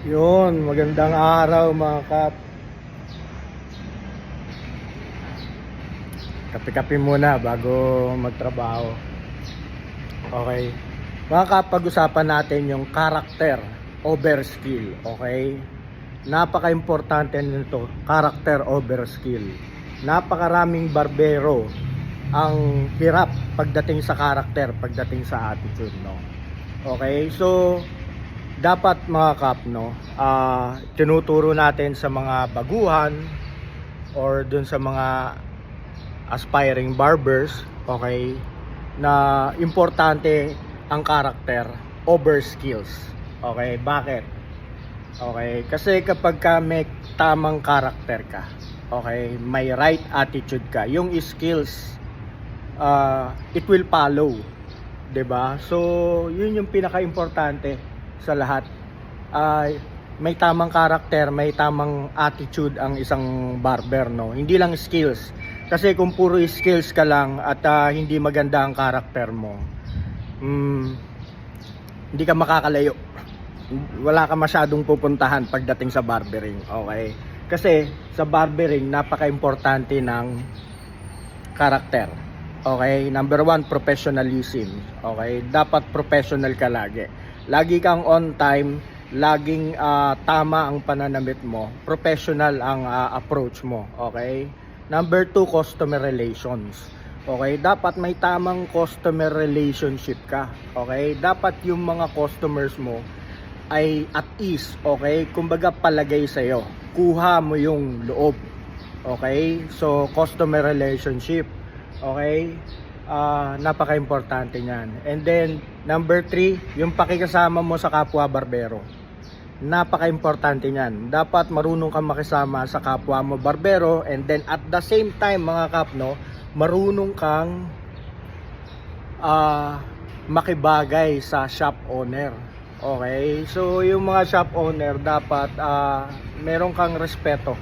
Yun, magandang araw mga kap. Kape-kape muna bago magtrabaho. Okay. Mga kap, pag-usapan natin yung character over skill. Okay. Napaka-importante nito, character over skill. Napakaraming barbero ang hirap pagdating sa character, pagdating sa attitude, no? Okay, so dapat mga kap, no, tinuturo natin sa mga baguhan or dun sa mga aspiring barbers, okay, na importante ang character over skills. Okay, bakit? Okay, kasi kapag ka may tamang character ka, okay, may right attitude ka, yung skills, it will follow, 'di ba? So, yun yung pinaka-importante sa lahat. May tamang karakter, may tamang attitude ang isang barber, no? Hindi lang skills. Kasi kung puro skills ka lang at hindi maganda ang karakter mo, hindi ka makakalayo. Wala ka masyadong pupuntahan pagdating sa barbering, okay? Kasi sa barbering, napaka-importante ng karakter. Okay, number one, professionalism. Okay, dapat professional ka lagi. Lagi kang on time, laging tama ang pananamit mo, professional ang approach mo. Okay, number two, customer relations. Okay, dapat may tamang customer relationship ka. Okay, dapat yung mga customers mo ay at ease. Okay, kumbaga palagay sa'yo, kuha mo yung loob. Okay, so customer relationship. Okay, napaka-importante niyan. And then number 3, yung pakikasama mo sa kapwa barbero. Napaka-importante niyan. Dapat marunong kang makisama sa kapwa mo barbero, and then at the same time mga kap, no, marunong kang makibagay sa shop owner. Okay, so yung mga shop owner dapat meron kang respeto.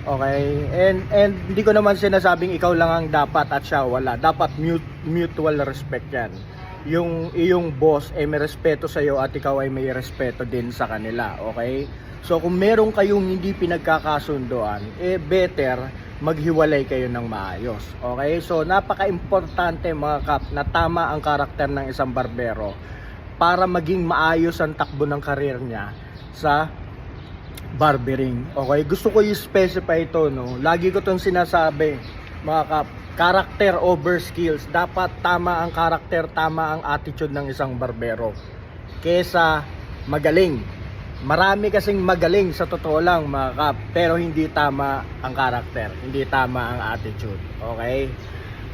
Okay, and hindi ko naman sinasabing ikaw lang ang dapat at siya wala. Dapat mutual respect yan. Yung iyong boss ay may respeto sa iyo at ikaw ay may respeto din sa kanila. Okay, so kung meron kayong hindi pinagkakasundoan, better maghiwalay kayo ng maayos. Okay, so napaka-importante mga kap na tama ang karakter ng isang barbero para maging maayos ang takbo ng karir niya sa barbering. Okay, gusto ko i-specify ito, no. Lagi ko 'tong sinasabi, mga kap, character over skills. Dapat tama ang character, tama ang attitude ng isang barbero kesa magaling. Marami kasing magaling sa totoo lang mga kap, pero hindi tama ang character, hindi tama ang attitude. Okay,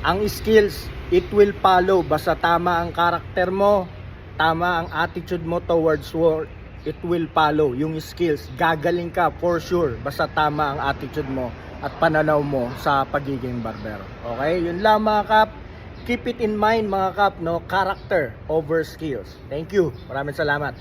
ang skills, it will follow basta tama ang character mo, tama ang attitude mo towards work, it will follow. Yung skills, gagaling ka for sure basta tama ang attitude mo at pananaw mo sa pagiging barber. Okay, yun lang mga kap. Keep it in mind mga kap, no, character over skills. Thank you, maraming salamat.